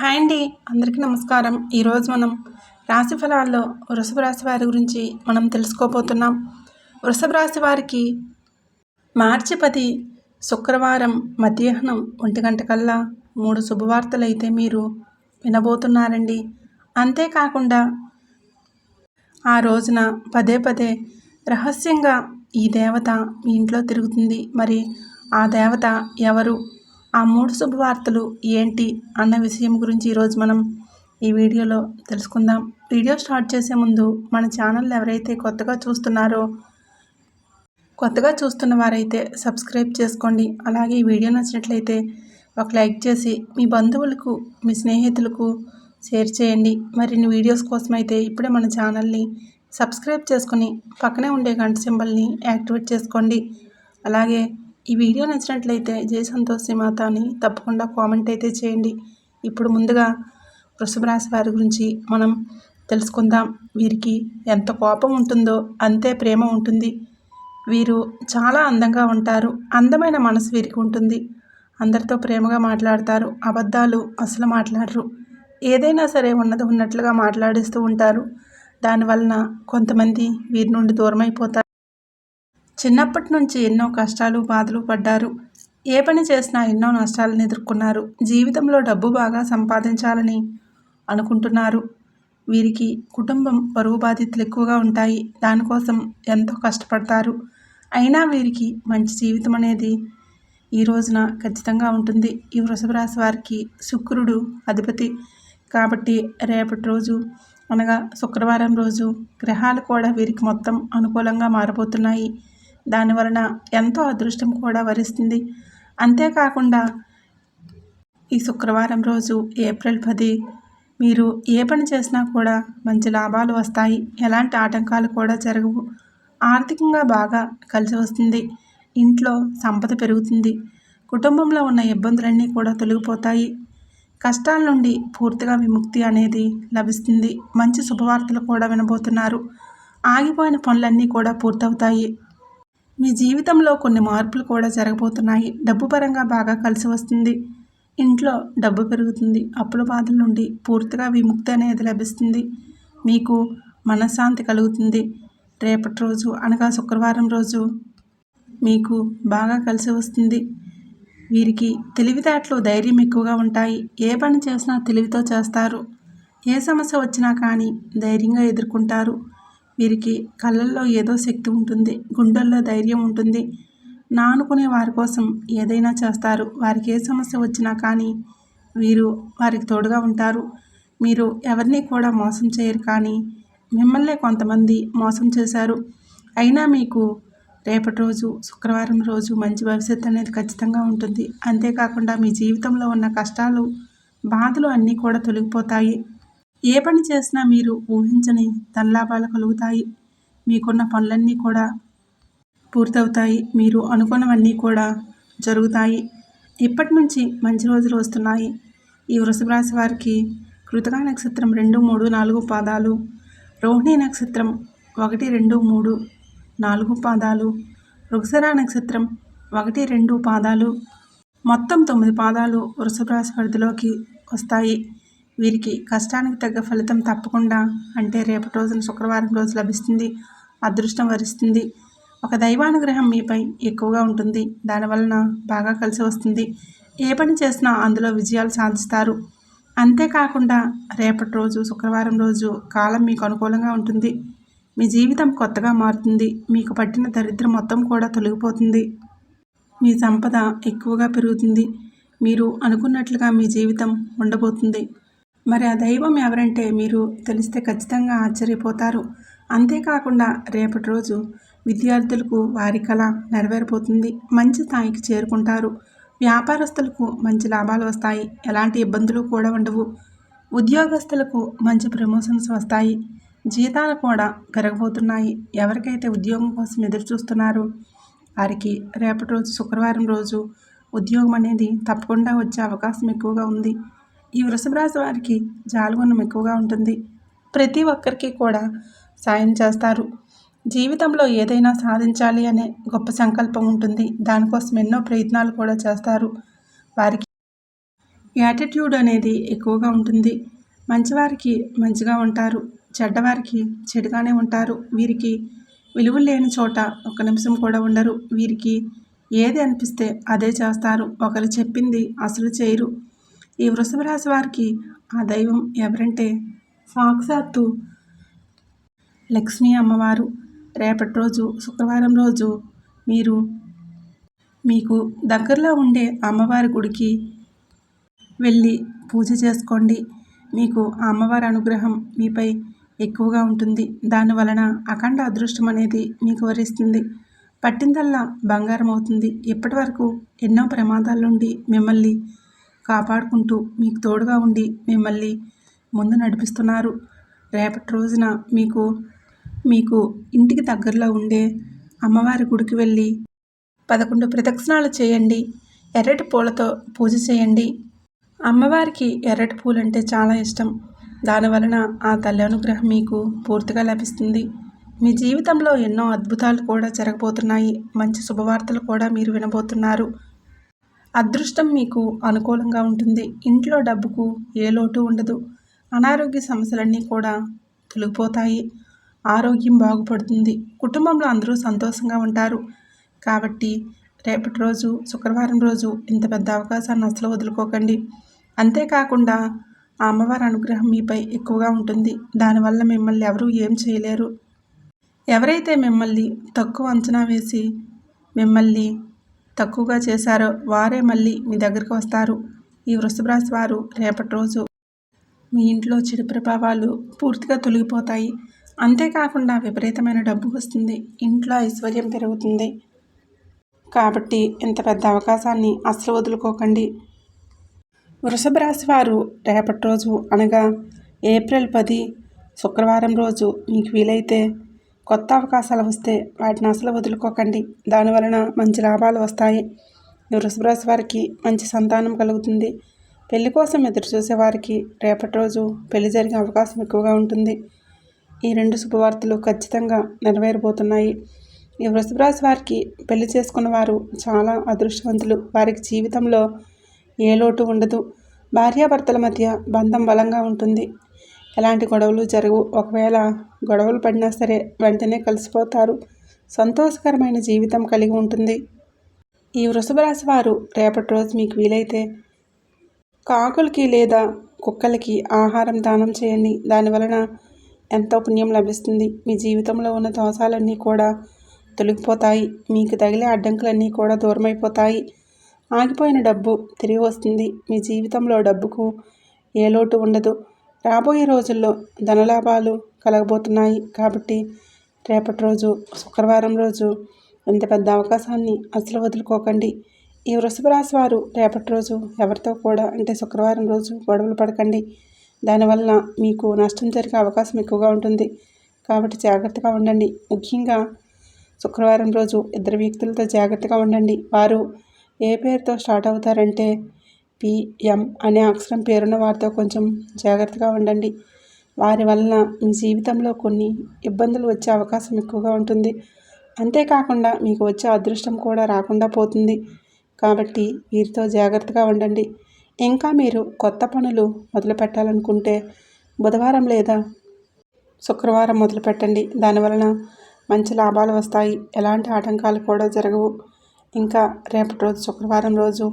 Hi అండి, అందరికీ నమస్కారం. ఈరోజు మనం రాశి ఫలాల్లో వృషభ రాశి వారి గురించి మనం తెలుసుకోబోతున్నాం. వృషభ రాశి వారికి మార్చి 10 శుక్రవారం మధ్యాహ్నం 1 కల్లా 3 శుభవార్తలు అయితే మీరు వినబోతున్నారండి. అంతేకాకుండా ఆ రోజున పదే పదే రహస్యంగా ఈ దేవత మీ ఇంట్లో తిరుగుతుంది. మరి ఆ దేవత ఎవరు, ఆ 3 శుభవార్తలు ఏంటి అన్న విషయం గురించి ఈరోజు మనం ఈ వీడియోలో తెలుసుకుందాం. వీడియో స్టార్ట్ చేసే ముందు మన ఛానల్ ఎవరైతే కొత్తగా చూస్తున్న వారైతే సబ్స్క్రైబ్ చేసుకోండి. అలాగే ఈ వీడియో నచ్చినట్లయితే ఒక లైక్ చేసి మీ బంధువులకు, మీ స్నేహితులకు షేర్ చేయండి. మరిన్ని వీడియోస్ కోసం అయితే ఇప్పుడే మన ఛానల్ని సబ్స్క్రైబ్ చేసుకుని పక్కనే ఉండే గంట సింబల్ని యాక్టివేట్ చేసుకోండి. అలాగే ఈ వీడియో నచ్చినట్లయితే జై సంతోషి మాత అని తప్పకుండా కామెంట్ అయితే చేయండి. ఇప్పుడు ముందుగా వృషభ రాశి వారి గురించి మనం తెలుసుకుందాం. వీరికి ఎంత కోపం ఉంటుందో అంతే ప్రేమ ఉంటుంది. వీరు చాలా అందంగా ఉంటారు. అందమైన మనసు వీరికి ఉంటుంది. అందరితో ప్రేమగా మాట్లాడతారు. అబద్ధాలు అసలు మాట్లాడరు. ఏదైనా సరే ఉన్నది ఉన్నట్లుగా మాట్లాడిస్తూ ఉంటారు. దానివలన కొంతమంది వీరి నుండి దూరమైపోతారు. చిన్నప్పటి నుంచి ఎన్నో కష్టాలు, బాధలు పడ్డారు. ఏ పని చేసినా ఎన్నో నష్టాలను ఎదుర్కొన్నారు. జీవితంలో డబ్బు బాగా సంపాదించాలని అనుకుంటున్నారు. వీరికి కుటుంబం బరువు బాధ్యతలు ఎక్కువగా ఉంటాయి. దానికోసం ఎంతో కష్టపడతారు. అయినా వీరికి మంచి జీవితం అనేది ఈ రోజున ఖచ్చితంగా ఉంటుంది. ఈ వృషభ రాశి వారికి శుక్రుడు అధిపతి కాబట్టి రేపటి రోజు అనగా శుక్రవారం రోజు గ్రహాలు కూడా వీరికి మొత్తం అనుకూలంగా మారబోతున్నాయి. దానివలన ఎంతో అదృష్టం కూడా వరిస్తుంది. అంతేకాకుండా ఈ శుక్రవారం రోజు ఏప్రిల్ 10 మీరు ఏ పని చేసినా కూడా మంచి లాభాలు వస్తాయి. ఎలాంటి ఆటంకాలు కూడా జరగవు. ఆర్థికంగా బాగా కలిసి వస్తుంది. ఇంట్లో సంపద పెరుగుతుంది. కుటుంబంలో ఉన్న ఇబ్బందులన్నీ కూడా తొలగిపోతాయి. కష్టాల నుండి పూర్తిగా విముక్తి అనేది లభిస్తుంది. మంచి శుభవార్తలు కూడా వినబోతున్నారు. ఆగిపోయిన పనులన్నీ కూడా పూర్తవుతాయి. మీ జీవితంలో కొన్ని మార్పులు కూడా జరగబోతున్నాయి. డబ్బు పరంగా బాగా కలిసి వస్తుంది. ఇంట్లో డబ్బు పెరుగుతుంది. అప్పుల బాధల నుండి పూర్తిగా విముక్తి అనేది లభిస్తుంది. మీకు మనశ్శాంతి కలుగుతుంది. రేపటి రోజు అనగా శుక్రవారం రోజు మీకు బాగా కలిసి వస్తుంది. వీరికి తెలివితేటలు, ధైర్యం ఎక్కువగా ఉంటాయి. ఏ పని చేసినా తెలివితో చేస్తారు. ఏ సమస్య వచ్చినా కానీ ధైర్యంగా ఎదుర్కొంటారు. వీరికి కళ్ళల్లో ఏదో శక్తి ఉంటుంది. గుండెల్లో ధైర్యం ఉంటుంది. నా అనుకునే వారి కోసం ఏదైనా చేస్తారు. వారికి ఏ సమస్య వచ్చినా కానీ వీరు వారికి తోడుగా ఉంటారు. మీరు ఎవరిని కూడా మోసం చేయరు. కానీ మిమ్మల్ని కొంతమంది మోసం చేశారు. అయినా మీకు రేపటి రోజు శుక్రవారం రోజు మంచి భవిష్యత్తు అనేది ఖచ్చితంగా ఉంటుంది. అంతేకాకుండా మీ జీవితంలో ఉన్న కష్టాలు, బాధలు అన్నీ కూడా తొలగిపోతాయి. ఏ పని చేసినా మీరు ఊహించని ధనలాభాలు కలుగుతాయి. మీకున్న పనులన్నీ కూడా పూర్తవుతాయి. మీరు అనుకున్నవన్నీ కూడా జరుగుతాయి. ఇప్పటి నుంచి మంచి రోజులు వస్తున్నాయి. ఈ వృషభ రాశి వారికి కృతికా నక్షత్రం 2, 3, 4 పాదాలు, రోహిణి నక్షత్రం 1, 2, 3, 4 పాదాలు, మృగశిర నక్షత్రం 1, 2 పాదాలు, మొత్తం 9 పాదాలు వృషభ రాశి పరిధిలోకి వస్తాయి. వీరికి కష్టానికి తగ్గ ఫలితం తప్పకుండా అంటే రేపటి రోజున శుక్రవారం రోజు లభిస్తుంది. అదృష్టం వరిస్తుంది. ఒక దైవానుగ్రహం మీపై ఎక్కువగా ఉంటుంది. దానివలన బాగా కలిసి వస్తుంది. ఏ పని చేసినా అందులో విజయాలు సాధిస్తారు. అంతేకాకుండా రేపటి రోజు శుక్రవారం రోజు కాలం మీకు అనుకూలంగా ఉంటుంది. మీ జీవితం కొత్తగా మారుతుంది. మీకు పట్టిన దరిద్రం మొత్తం కూడా తొలగిపోతుంది. మీ సంపద ఎక్కువగా పెరుగుతుంది. మీరు అనుకున్నట్లుగా మీ జీవితం ఉండబోతుంది. మరి ఆ దైవం ఎవరంటే మీరు తెలిస్తే ఖచ్చితంగా ఆశ్చర్యపోతారు. అంతేకాకుండా రేపటి రోజు విద్యార్థులకు వారి కళ నెరవేరిపోతుంది. మంచి స్థాయికి చేరుకుంటారు. వ్యాపారస్తులకు మంచి లాభాలు వస్తాయి. ఎలాంటి ఇబ్బందులు కూడా ఉండవు. ఉద్యోగస్తులకు మంచి ప్రమోషన్స్ వస్తాయి. జీతాలు కూడా పెరగబోతున్నాయి. ఎవరికైతే ఉద్యోగం కోసం ఎదురు చూస్తున్నారో వారికి రేపటి రోజు శుక్రవారం రోజు ఉద్యోగం అనేది తప్పకుండా వచ్చే అవకాశం ఎక్కువగా ఉంది. ఈ వృషభ రాశి వారికి జాలగుణం ఎక్కువగా ఉంటుంది. ప్రతి ఒక్కరికి కూడా సాయం చేస్తారు. జీవితంలో ఏదైనా సాధించాలి అనే గొప్ప సంకల్పం ఉంటుంది. దానికోసం ఎన్నో ప్రయత్నాలు కూడా చేస్తారు. వారికి యాటిట్యూడ్ అనేది ఎక్కువగా ఉంటుంది. మంచివారికి మంచిగా ఉంటారు, చెడ్డవారికి చెడుగానే ఉంటారు. వీరికి విలువలు లేని చోట ఒక్క నిమిషం కూడా ఉండరు. వీరికి ఏది అనిపిస్తే అదే చేస్తారు. ఒకరు చెప్పింది అసలు చేయరు. ఈ వృషభ రాశి వారికి ఆ దైవం ఎవరంటే సాక్షాత్తు లక్ష్మీ అమ్మవారు. రేపటి రోజు శుక్రవారం రోజు మీరు మీకు దగ్గరలో ఉండే అమ్మవారి గుడికి వెళ్ళి పూజ చేసుకోండి. మీకు ఆ అమ్మవారి అనుగ్రహం మీపై ఎక్కువగా ఉంటుంది. దానివలన అఖండ అదృష్టం అనేది మీకు వరిస్తుంది. పట్టిందల్లా బంగారం అవుతుంది. ఇప్పటి వరకు ఎన్నో ప్రమాదాల నుండి మిమ్మల్ని కాపాడుకుంటూ మీకు తోడుగా ఉండి మిమ్మల్ని ముందు నడిపిస్తున్నారు. రేపటి రోజున మీకు ఇంటికి దగ్గరలో ఉండే అమ్మవారి గుడికి వెళ్ళి 11 ప్రదక్షిణాలు చేయండి. ఎర్రటి పూలతో పూజ చేయండి. అమ్మవారికి ఎర్రటి పూలంటే చాలా ఇష్టం. దానివలన ఆ తల్లి అనుగ్రహం మీకు పూర్తిగా లభిస్తుంది. మీ జీవితంలో ఎన్నో అద్భుతాలు కూడా జరగబోతున్నాయి. మంచి శుభవార్తలు కూడా మీరు వినబోతున్నారు. అదృష్టం మీకు అనుకూలంగా ఉంటుంది. ఇంట్లో డబ్బుకు ఏ లోటు ఉండదు. అనారోగ్య సమస్యలన్నీ కూడా తొలగిపోతాయి. ఆరోగ్యం బాగుపడుతుంది. కుటుంబంలో అందరూ సంతోషంగా ఉంటారు. కాబట్టి రేపటి రోజు శుక్రవారం రోజు ఇంత పెద్ద అవకాశాన్ని అసలు వదులుకోకండి. అంతేకాకుండా ఆ అమ్మవారి అనుగ్రహం మీపై ఎక్కువగా ఉంటుంది. దానివల్ల మిమ్మల్ని ఎవరూ ఏం చేయలేరు. ఎవరైతే మిమ్మల్ని తక్కువ అంచనా వేసి మిమ్మల్ని తక్కువగా చేశారో వారే మళ్ళీ మీ దగ్గరికి వస్తారు. ఈ వృషభ రాశి వారు రేపటి రోజు మీ ఇంట్లో చెడు ప్రభావాలు పూర్తిగా తొలగిపోతాయి. అంతేకాకుండా విపరీతమైన డబ్బు వస్తుంది. ఇంట్లో ఐశ్వర్యం పెరుగుతుంది. కాబట్టి ఇంత పెద్ద అవకాశాన్ని అస్సలు వదులుకోకండి. వృషభ రాశి వారు రేపటి రోజు అనగా ఏప్రిల్ 10 శుక్రవారం రోజు మీకు వీలైతే కొత్త అవకాశాలు వస్తే వాటిని అసలు వదులుకోకండి. దానివలన మంచి లాభాలు వస్తాయి. ఈ వృషభ రాశి వారికి మంచి సంతానం కలుగుతుంది. పెళ్లి కోసం ఎదురు చూసే వారికి రేపటి రోజు పెళ్లి జరిగే అవకాశం ఎక్కువగా ఉంటుంది. ఈ 2 శుభవార్తలు ఖచ్చితంగా నెరవేరబోతున్నాయి. ఈ వృషభ రాశి వారికి పెళ్లి చేసుకున్న వారు చాలా అదృష్టవంతులు. వారికి జీవితంలో ఏ లోటు ఉండదు. భార్యాభర్తల మధ్య బంధం బలంగా ఉంటుంది. ఎలాంటి గొడవలు జరగవు. ఒకవేళ గొడవలు పడినా సరే వెంటనే కలిసిపోతారు. సంతోషకరమైన జీవితం కలిగి ఉంటుంది. ఈ వృషభ రాశి వారు రేపటి రోజు మీకు వీలైతే కాకులకి లేదా కుక్కలకి ఆహారం దానం చేయండి. దానివలన ఎంతో పుణ్యం లభిస్తుంది. మీ జీవితంలో ఉన్న దోషాలన్నీ కూడా తొలగిపోతాయి. మీకు తగిలే అడ్డంకులన్నీ కూడా దూరమైపోతాయి. ఆగిపోయిన డబ్బు తిరిగి వస్తుంది. మీ జీవితంలో డబ్బుకు ఏ లోటు ఉండదు. రాబోయే రోజుల్లో ధనలాభాలు కలగబోతున్నాయి. కాబట్టి రేపటి రోజు శుక్రవారం రోజు ఇంత పెద్ద అవకాశాన్ని అసలు వదులుకోకండి. ఈ వృషభ రాశి వారు రేపటి రోజు ఎవరితో కూడా అంటే శుక్రవారం రోజు గొడవలు పడకండి. దానివల్ల మీకు నష్టం జరిగే అవకాశం ఎక్కువగా ఉంటుంది. కాబట్టి జాగ్రత్తగా ఉండండి. ముఖ్యంగా శుక్రవారం రోజు 2 వ్యక్తులతో జాగ్రత్తగా ఉండండి. వారు ఏ పేరుతో స్టార్ట్ అవుతారంటే PM అనే అక్షరం పేరున్న వారితో కొంచెం జాగ్రత్తగా ఉండండి. వారి వలన మీ జీవితంలో కొన్ని ఇబ్బందులు వచ్చే అవకాశం ఎక్కువగా ఉంటుంది. అంతేకాకుండా మీకు వచ్చే అదృష్టం కూడా రాకుండా పోతుంది. కాబట్టి వీరితో జాగ్రత్తగా ఉండండి. ఇంకా మీరు కొత్త పనులు మొదలు పెట్టాలనుకుంటే బుధవారం లేదా శుక్రవారం మొదలుపెట్టండి. దానివలన మంచి లాభాలు వస్తాయి. ఎలాంటి ఆటంకాలు కూడా జరగవు. ఇంకా రేపటి రోజు శుక్రవారం రోజు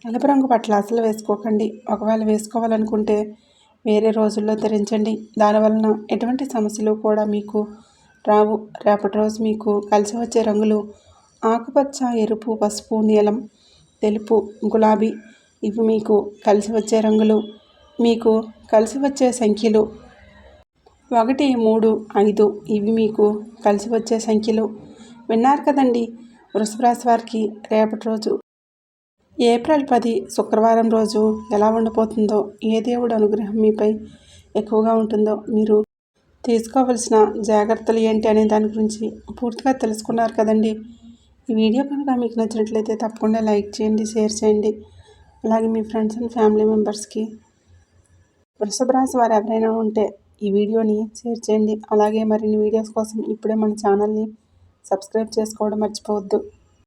నలుపు రంగు బట్టలు అసలు వేసుకోకండి. ఒకవేళ వేసుకోవాలనుకుంటే వేరే రోజుల్లో ధరించండి. దానివలన ఎటువంటి సమస్యలు కూడా మీకు రావు. రేపటి రోజు మీకు కలిసి వచ్చే రంగులు ఆకుపచ్చ, ఎరుపు, పసుపు, నీలం, తెలుపు, గులాబీ. ఇవి మీకు కలిసి వచ్చే రంగులు. మీకు కలిసి వచ్చే సంఖ్యలు 1, 3, 5. ఇవి మీకు కలిసి వచ్చే సంఖ్యలు. విన్నారు కదండి. వృషభ రాశి వారికి రేపటి రోజు ఏప్రిల్ 10 శుక్రవారం రోజు ఎలా ఉండబోతుందో, ఏ దేవుడు అనుగ్రహం మీపై ఎక్కువగా ఉంటుందో, మీరు తీసుకోవలసిన జాగ్రత్తలు ఏంటి అనే దాని గురించి పూర్తిగా తెలుసుకున్నారు కదండి. ఈ వీడియో కనుక మీకు నచ్చినట్లయితే తప్పకుండా లైక్ చేయండి, షేర్ చేయండి. అలాగే మీ ఫ్రెండ్స్ అండ్ ఫ్యామిలీ మెంబర్స్కి వృషభ రాశి వారు ఎవరైనా ఉంటే ఈ వీడియోని షేర్ చేయండి. అలాగే మరిన్ని వీడియోస్ కోసం ఇప్పుడే మన ఛానల్ని సబ్స్క్రైబ్ చేసుకోవడం మర్చిపోవద్దు.